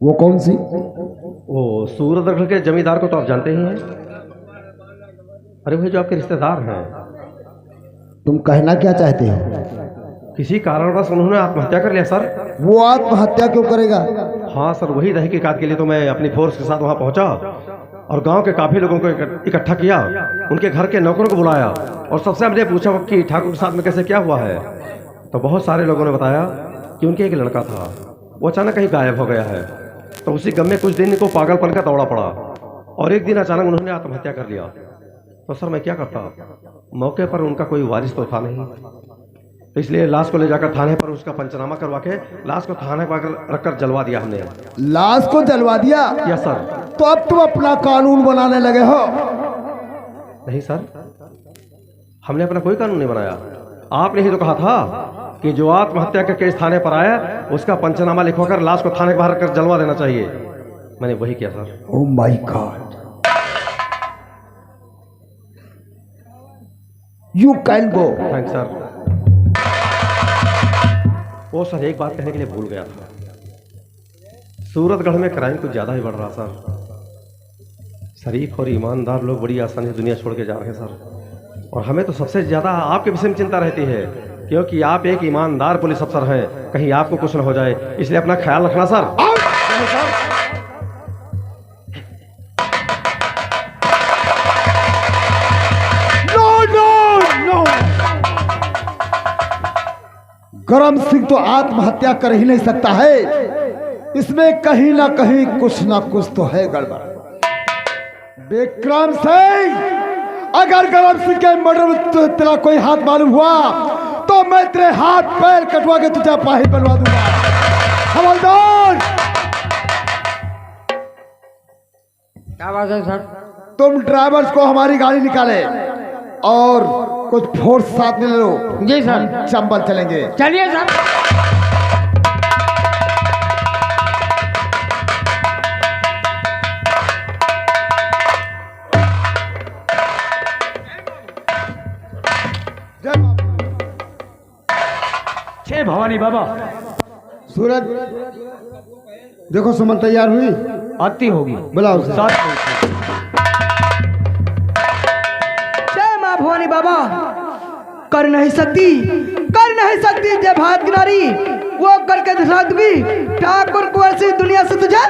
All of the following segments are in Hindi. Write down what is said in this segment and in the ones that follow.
वो कौन सी? वो सूरजगढ़ के जमींदार को तो आप जानते ही हैं। अरे भाई, जो आपके रिश्तेदार हैं। तुम कहना क्या चाहते हो? किसी कारणवश उन्होंने आत्महत्या कर लिया सर। वो आत्महत्या क्यों करेगा? हाँ सर, वही तहकीकात के लिए तो मैं अपनी फोर्स के साथ वहाँ पहुँचा और गांव के काफी लोगों को इकट्ठा किया, उनके घर के नौकरों को बुलाया और सबसे हमने पूछा कि ठाकुर के साथ में कैसे क्या हुआ है। तो बहुत सारे लोगों ने बताया कि उनके एक लड़का था, वो अचानक कहीं गायब हो गया है। तो उसी गम में कुछ दिन को पागलपन का दौड़ा पड़ा और एक दिन अचानक उन्होंने आत्महत्या कर लिया। तो सर मैं क्या करता, मौके पर उनका कोई वारिस तो था नहीं, तो इसलिए लाश को ले जाकर थाने पर उसका पंचनामा करवा के लाश को थाने पर रखकर जलवा दिया हमने। लाश को जलवा दिया? Yes sir. तो अब तुम अपना कानून बनाने लगे हो? नहीं सर, हमने अपना कोई कानून नहीं बनाया। आपने ही तो कहा था कि जो आत्महत्या का केस थाने पर आया उसका पंचनामा लिखवाकर लाश को थाने के बाहर कर जलवा देना चाहिए। मैंने वही किया sir. Oh my God, you can go. Thank sir. वो सर एक बात कहने के लिए भूल गया था, सूरतगढ़ में क्राइम कुछ ज्यादा ही बढ़ रहा सर। शरीफ और ईमानदार लोग बड़ी आसानी से दुनिया छोड़ के जा रहे हैं सर, और हमें तो सबसे ज्यादा आपके विषय में चिंता रहती है, क्योंकि आप एक ईमानदार पुलिस अफसर हैं, कहीं आपको कुछ न हो जाए, इसलिए अपना ख्याल रखना सर। करम सिंह तो आत्महत्या कर ही नहीं सकता है, इसमें कहीं ना कहीं कुछ ना कुछ तो है गड़बड़। विक्रम सिंह, अगर करम सिंह के मर्डर में तेरा कोई हाथ मालूम हुआ तो मैं तेरे हाथ पैर कटवा के तुझे पाही बनवा दूंगा। हवलदार, क्या बात है सर? तुम ड्राइवर्स को हमारी गाड़ी निकाले और कुछ फोर्स साथ में ले लो। जी सर। चंबल चलेंगे। चलिए सर। जय भवानी बाबा। सूरज, देखो सुमन तैयार हुई? आती होगी, बुलाओ उसे। जय माँ भवानी बाबा। कर नहीं सकती जय भारत की नारी, वो करके दिखा दूंगी ठाकुर कुंवर सिंह दुनिया से तुझे।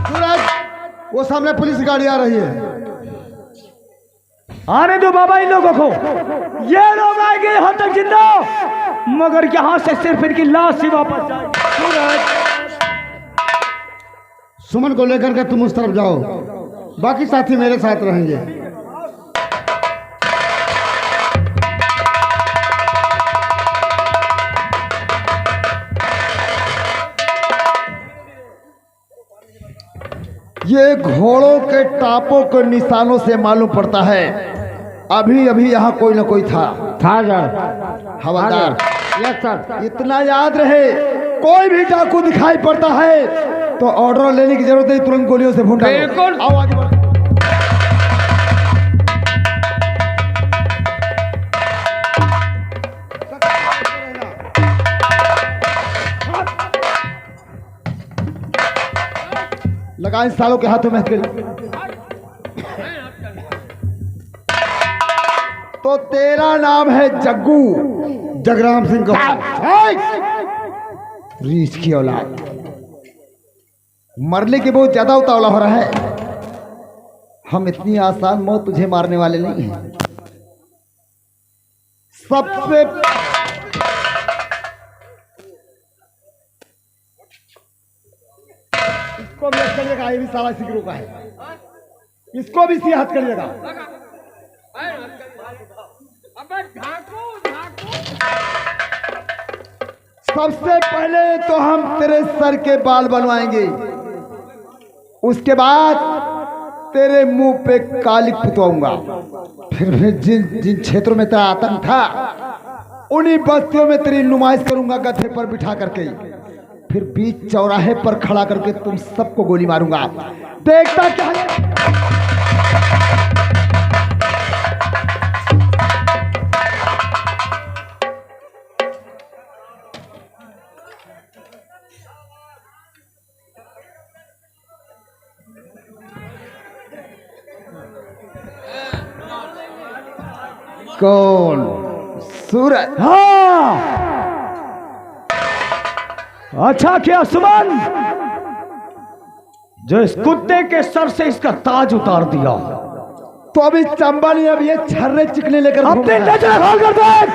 सूरज, वो सामने पुलिस गाड़ी आ रही है। आने दो बाबा इन लोगों को, ये लोग आएंगे यहाँ तक जिंदा, मगर यहाँ से सिर्फ इनकी लाश ही वापस जाएगी। सुमन को लेकर के तुम उस तरफ जाओ, बाकी साथी मेरे साथ रहेंगे। ये घोड़ों के टापों के निशानों से मालूम पड़ता है अभी अभी यहाँ कोई ना कोई था। हवलदार, यस सर। इतना याद रहे, कोई भी डाकू दिखाई पड़ता है तो ऑर्डर लेने की जरूरत नहीं, तुरंत गोलियों से भून डालो। बिल्कुल। आओ आगे बढ़ो। लगा इन सालों के हाथों में हथकड़ी। तो तेरा नाम है जग्गू, जगराम सिंह का रीछ की औलाद। मरने के बहुत ज्यादा उतावला हो रहा है, हम इतनी आसान मौत तुझे मारने वाले नहीं हैं। सबसे इसको भी हथ करिएगा, ये भी साला सिगरों का है, इसको भी हथ करिएगा। सबसे पहले तो हम तेरे सर के बाल बनवाएंगे, उसके बाद तेरे मुंह पे काली पुतवाऊंगा। फिर जिन जिन क्षेत्रों में तेरा आतंक था उन्हीं बस्तियों में तेरी नुमाइश करूंगा गधे पर बिठा करके। फिर बीच चौराहे पर खड़ा करके तुम सबको गोली मारूंगा। देखता क्या है? कौन? सूरज? हाँ। अच्छा किया सुमन, जो इस कुत्ते के सर से इसका ताज उतार दिया। तो अभी चंबल अब ये छर्रे चिकने लेकर घूम अपनी रहा है। नजर खोल कर देख,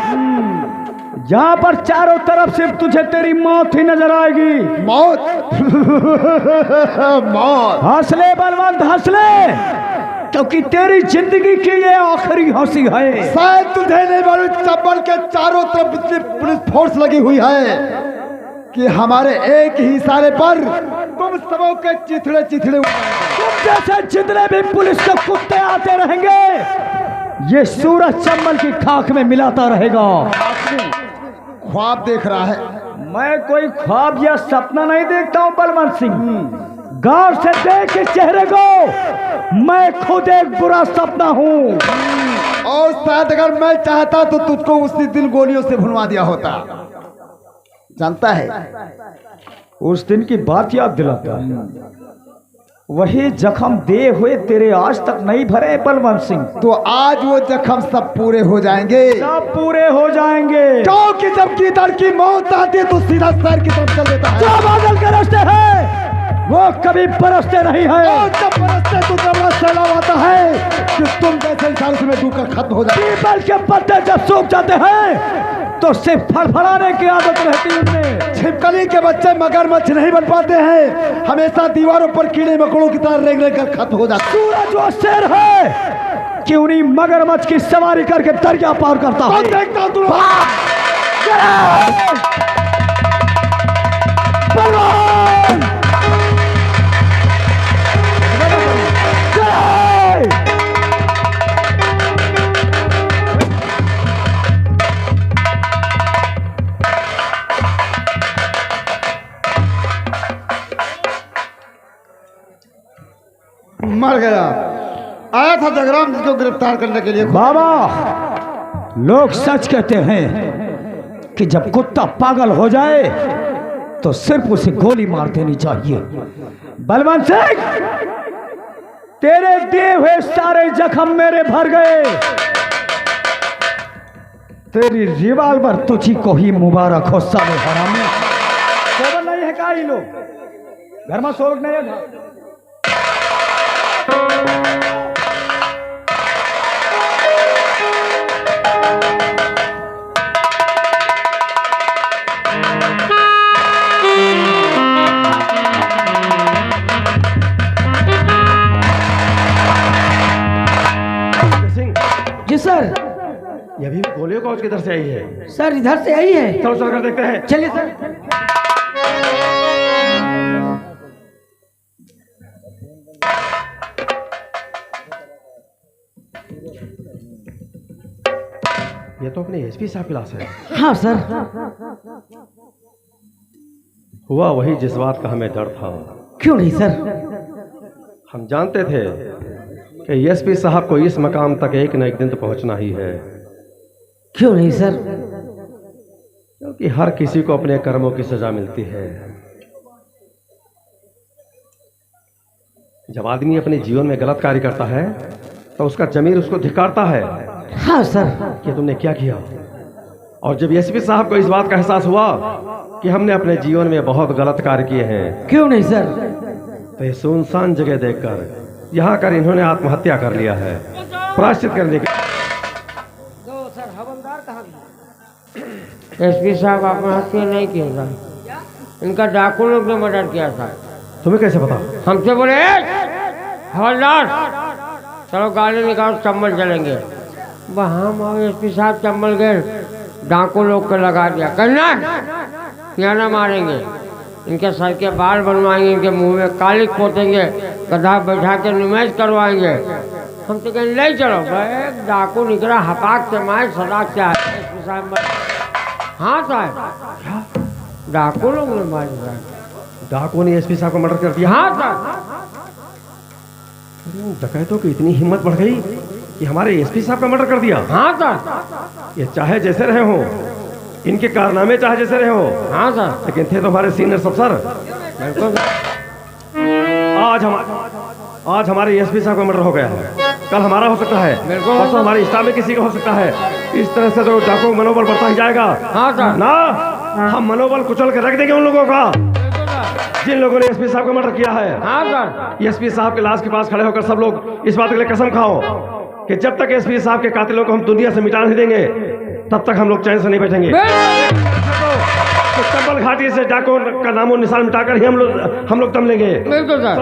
यहाँ पर चारों तरफ सिर्फ तुझे तेरी मौत ही नजर आएगी। मौत? मौत? हंस ले बलवंत, हंस ले, क्योंकि तेरी जिंदगी की ये आखिरी हंसी है। शायद तुझे नहीं मालूम, चंबल के चारों तरफ इतनी पुलिस फोर्स लगी हुई है कि हमारे एक ही इशारे पर तुम सबों के चिथड़े चिथड़े तुम जैसे जितने भी पुलिस के कुत्ते आते रहेंगे, ये सूरज चंबल की खाक में मिलाता रहेगा। ख्वाब देख रहा है। मैं कोई ख्वाब या सपना नहीं देखता हूँ बलवंत सिंह। गौर से देख इस चेहरे को, मैं खुद एक बुरा सपना हूँ। और शायद अगर मैं चाहता तो तुझको उसी दिन गोलियों से भुनवा दिया होता। जानता है, उस दिन की बात याद दिलाता, वही जख्म दे हुए तेरे आज तक नहीं भरे बलवंत सिंह। तो आज वो जख्म सब पूरे हो जाएंगे। सब पूरे हो जाएंगे, क्योंकि जब कीदड़ की मौत आती है तो सीधा शहर की तरफ चल देता है। जो बादल के रास्ते हैं वो कभी बरसते नहीं है। और जब बरसते तो जब सैलाब आता है कि तुम जैसे इंसान उसमें डूबकर खत्म हो जाते। पीपल के पत्ते जब सूख जाते हैं तो सिर्फ फड़फड़ाने की आदत रहती है उनमें। छिपकली के बच्चे मगरमच्छ नहीं बन पाते हैं, हमेशा दीवारों पर कीड़े मकोड़ों की तरह रेंग रेंग कर खत्म हो जाते। सूरज वो शेर है कि उन्हीं मगरमच्छ की सवारी करके दरिया पार करता है। देखता हूं मर गया। आया था जगराम को गिरफ्तार करने के लिए। बाबा, लोग सच कहते हैं कि जब कुत्ता पागल हो जाए तो सिर्फ उसे गोली मार देनी चाहिए। बलवंत सिंह, तेरे दिए हुए सारे जख्म मेरे भर गए। तेरी रिवाल्वर तुझी को ही मुबारक हो। साले हरामी, सोबर नहीं है का? ये लोग घर में सोबर नहीं है। जी सर। ये अभी गोलियों का किधर से आई है? सर इधर से आई है। चलो चल कर देखते हैं। चलिए सर। ये तो अपने एसपी साहब की लाश है। हाँ सर। हुआ वही जिस बात का हमें डर था। क्यों नहीं सर? हम जानते थे कि एसपी साहब को इस मकाम तक एक न एक दिन तो पहुंचना ही है। क्यों नहीं सर? क्योंकि हर किसी को अपने कर्मों की सजा मिलती है। जब आदमी अपने जीवन में गलत कार्य करता है तो उसका जमीर उसको धिक्कारता है हाँ सर। कि तुमने क्या किया। और जब एसपी साहब को इस बात का एहसास हुआ कि हमने अपने जीवन में बहुत गलत कार्य किए हैं, क्यों नहीं सर? तो ये सुनसान जगह देखकर यहाँ कर इन्होंने आत्महत्या कर लिया है प्रायश्चित करने के। एसपी साहब आत्महत्या नहीं किया था, इनका डाकू लोग ने मर्डर किया था। तुम्हें कैसे पता? हमसे बोले हवलदार चलो गाड़ी निकालो चंबल चलेंगे। वहाँ हम एसपी साहब चंबल गए, डाकू लोग को लगा दिया। करना क्या ना मारेंगे, इनके सर के बाल बनवाएंगे, इनके मुंह में कालिक पोतेंगे, गधा बैठा के नुमाइश करवाएंगे। हम तो कहें नहीं चलो भाई, डाकू निकला हपाक से मारे सदाक से आए। एसपी साहब हाँ साहब, डाकू लोग ने मार दिया। डाकू ने एसपी साहब को मर्डर कर दिया? हाँ साहब। डकैतों की इतनी हिम्मत बढ़ गई कि हमारे एसपी साहब का मर्डर कर दिया? हाँ सर। ये चाहे जैसे रहे हो, इनके कारनामे चाहे जैसे रहे हो, हाँ सर। लेकिन थे तो हमारे सीनियर अफसर। बिल्कुल। आज हमारे एसपी साहब का मर्डर हो गया है, कल हमारा हो सकता है, बिल्कुल। परसों हमारे स्टाफ में किसी का हो सकता है। इस तरह से तो डाकुओं का मनोबल बढ़ता ही जाएगा। हाँ सर। ना हम मनोबल कुचल के रख देंगे उन लोगों का जिन लोगों ने एसपी साहब का मर्डर किया है। हाँ सर। एसपी साहब के लाश के पास खड़े होकर सब लोग इस बात के लिए कसम खाओ कि जब तक एसपी साहब के कातिलों को हम दुनिया से मिटा नहीं देंगे तब तक हम लोग चैन से नहीं बैठेंगे। तो चंबल घाटी से डाकुओं का नामो निशान मिटाकर ही हम लोग दम लेंगे। बिल्कुल सर।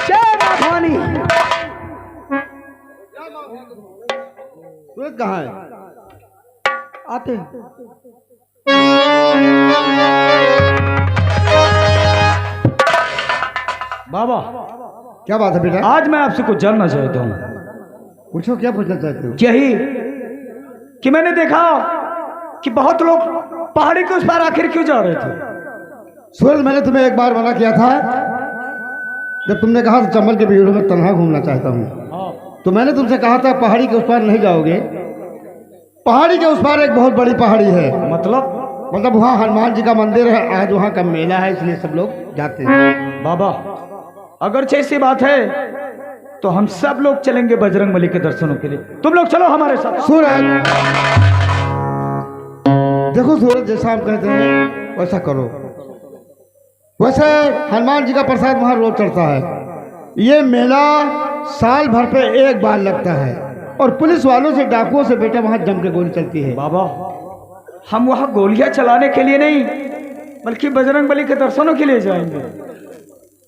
जय माँ भवानी। सूरज कहाँ है? आते बाबा, क्या बात है बेटा? आज मैं आपसे कुछ जानना चाहता हूँ। पूछो, क्या पूछना चाहते हो? यही कि मैंने देखा कि बहुत लोग पहाड़ी के उस पार आखिर क्यों जा रहे थे? सूरज, मैंने तुम्हें एक बार मना किया था जब तुमने कहा था चंबल के भीड़ में तन्हा घूमना चाहता हूँ, तो मैंने तुमसे कहा था पहाड़ी के उस पार नहीं जाओगे। पहाड़ी के उस पार एक बहुत बड़ी पहाड़ी है, मतलब वहाँ हनुमान जी का मंदिर है। आज वहाँ का मेला है, इसलिए सब लोग जाते हैं। बाबा, अगर ऐसी बात है तो हम सब लोग चलेंगे बजरंगबली के दर्शनों के लिए। तुम लोग चलो हमारे साथ। सूरज, देखो सूरज, जैसा आप कहते हैं वैसा करो। वैसे हनुमान जी का प्रसाद वहाँ रोज चढ़ता है। ये मेला साल भर पे एक बार लगता है और पुलिस वालों से, डाकुओं से बेटा वहाँ जम के गोली चलती है। बाबा, हम वहाँ गोलियां चलाने के लिए नहीं बल्कि बजरंगबली के दर्शनों के लिए जाएंगे।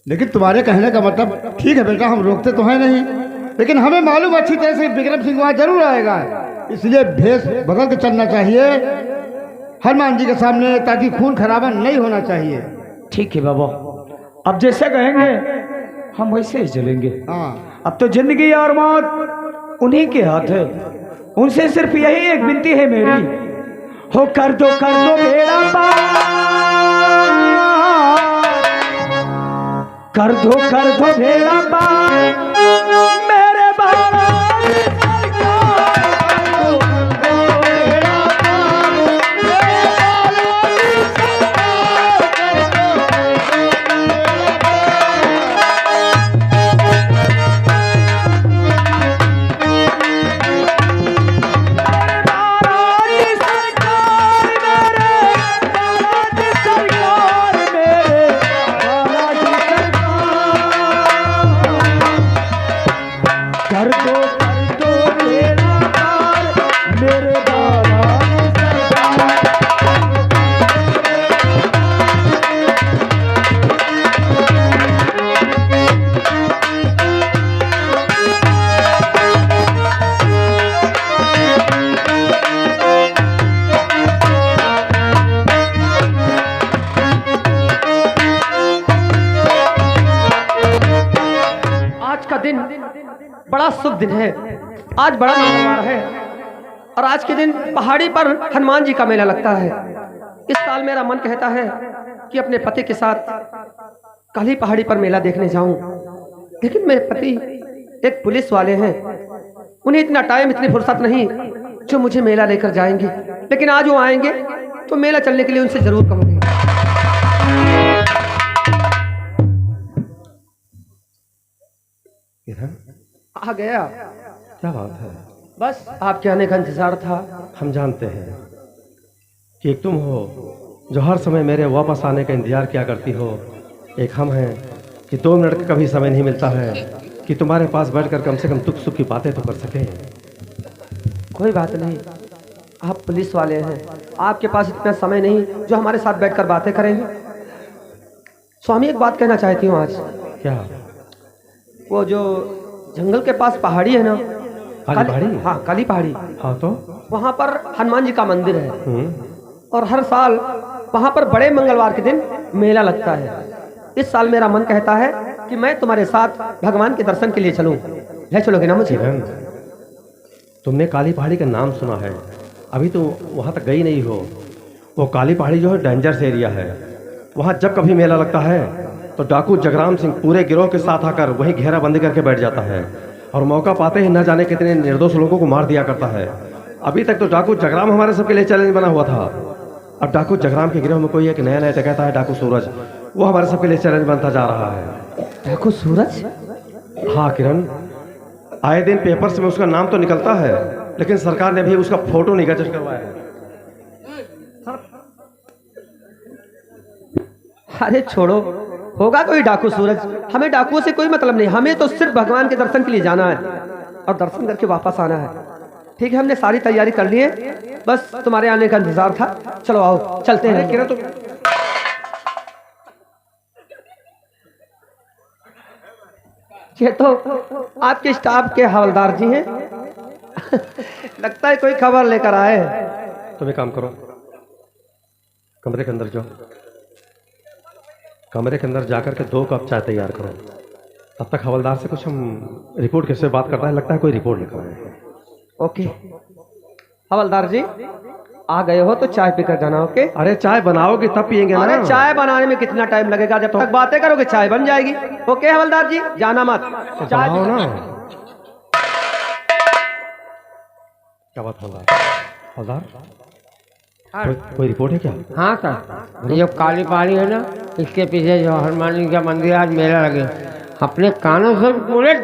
लेकिन तुम्हारे कहने का मतलब ठीक है बेटा, हम रोकते तो हैं नहीं, लेकिन हमें मालूम अच्छी तरह से विक्रम सिंह वहाँ जरूर आएगा, इसलिए भेष बदल के चलना चाहिए हनुमान जी के सामने, ताकि खून खराबा नहीं होना चाहिए। ठीक है बाबा, अब जैसे कहेंगे हम वैसे ही चलेंगे। हाँ, अब तो जिंदगी और मौत उन्हीं के हाथ है। उनसे सिर्फ यही एक विनती है मेरी, हो कर दो बेड़ा पार, कर दो बेड़ा पार मेरे बाबा। कर दो मेरा पार मेरे बाबा। आज का दिन बड़ा शुभ दिन है, आज बड़ा मंगलवार है और आज के दिन पहाड़ी पर हनुमान जी का मेला लगता है। इस साल मेरा मन कहता है कि अपने पति के साथ कल ही पहाड़ी पर मेला देखने जाऊं, लेकिन मेरे पति एक पुलिस वाले हैं, उन्हें इतना टाइम, इतनी फुर्सत नहीं जो मुझे मेला लेकर जाएंगे। लेकिन आज वो आएंगे तो मेला चलने के लिए उनसे जरूर कहूँगी। आ गया, क्या बात है? बस आपके आने का इंतजार था। हम जानते हैं कि एक तुम हो जो हर समय मेरे वापस आने का इंतजार किया करती हो, एक हम हैं कि 2 मिनट का कभी समय नहीं मिलता है कि तुम्हारे पास बैठकर कम से कम दुख सुख की बातें तो कर सकें। कोई बात नहीं, आप पुलिस वाले हैं, आपके पास इतना समय नहीं जो हमारे साथ बैठकर बातें करेंगे। स्वामी, एक बात कहना चाहती हूँ आज। क्या? वो जो जंगल के पास पहाड़ी है ना, काली पहाड़ी? हाँ, काली पहाड़ी, हाँ, तो वहाँ पर हनुमान जी का मंदिर है और हर साल वहाँ पर बड़े मंगलवार के दिन मेला लगता है। इस साल मेरा मन कहता है कि मैं तुम्हारे साथ भगवान के दर्शन के लिए चलूं। ले चलोगे ना मुझे? तुमने काली पहाड़ी का नाम सुना है, अभी तो वहाँ तक गई नहीं हो। वो काली पहाड़ी जो है डेंजरस एरिया है, वहाँ जब कभी मेला लगता है तो डाकू जगराम सिंह पूरे गिरोह के साथ आकर वहीं घेरा बंदी करके बैठ जाता है और मौका पाते ही न जाने कितने निर्दोष लोगों को मार दिया करता है। अभी तक तो डाकू जगराम हमारे सबके लिए चैलेंज बना हुआ था। अब डाकू जगराम के गिरोह में कोई एक नया डकैता है, डाकू सूरज, वो हमारे सबके लिए चैलेंज बनता जा रहा है। डाकू सूरज? हाँ किरण, आए दिन पेपर्स में उसका नाम तो निकलता है, लेकिन सरकार ने भी उसका फोटो नहीं गजट करवाया है। अरे छोड़ो, होगा कोई डाकू सूरज। हमें डाकुओं से कोई मतलब नहीं, हमें तो सिर्फ भगवान के दर्शन के लिए जाना है और दर्शन करके वापस आना है। ठीक है, हमने सारी तैयारी कर ली है, बस तुम्हारे आने का इंतजार था। चलो आओ, चलते हैं। किरण, तो ये तो आपके स्टाफ के हवलदार जी हैं। लगता है कोई खबर लेकर आए। तुम एक काम करो, कमरे के अंदर जाओ, कमरे के अंदर जाकर के 2 कप चाय तैयार करो। तब तक हवलदार से कुछ हम रिपोर्ट कैसे बात करता है, लगता है कोई रिपोर्ट लिखा है। ओके हवलदार जी, आ गए हो तो चाय पीकर जाना। ओके। अरे चाय बनाओगे तब पियेंगे ना। अरे चाय बनाने में कितना टाइम लगेगा, जब तक बातें करोगे चाय बन जाएगी। ओके हवलदार जी, जाना मत, चाय बनाओ ना। क्या बात हवलदार, कोई रिपोर्ट है क्या? हाँ सर, ये काली पहाड़ी है ना, इसके पीछे जो हनुमान जी का मंदिर है, आज मेला लगे। अपने कानों से पूरे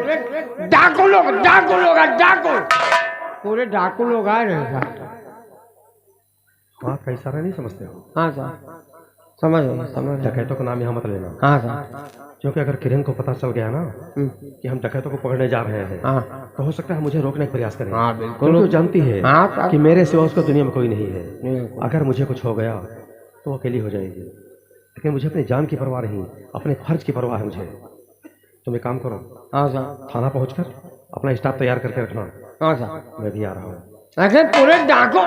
डाकू लोग पूरे डाकू लोग आए रहे सर। हाँ, कई सारे नहीं समझते हो। हाँ सर, समझ डकैतों का नाम यहाँ मत लेना। हाँ सर। क्योंकि अगर किरण को पता चल गया ना कि हम डकैतों को पकड़ने जा रहे हैं, हाँ तो हो सकता है मुझे रोकने का प्रयास करें। हाँ बिल्कुल, क्योंकि वो जानती है हाँ कि मेरे सिवा उसको दुनिया में कोई नहीं है। अगर मुझे कुछ हो गया तो वो अकेली हो जाएगी, लेकिन मुझे अपनी जान की परवाह नहीं, अपने फर्ज की परवाह है मुझे। तुम एक काम करो, हाँ सर, थाना पहुंचकर अपना स्टाफ तैयार करके रखना। हाँ सर। मैं भी आ रहा हूँ। ऐसे पूरे डाकू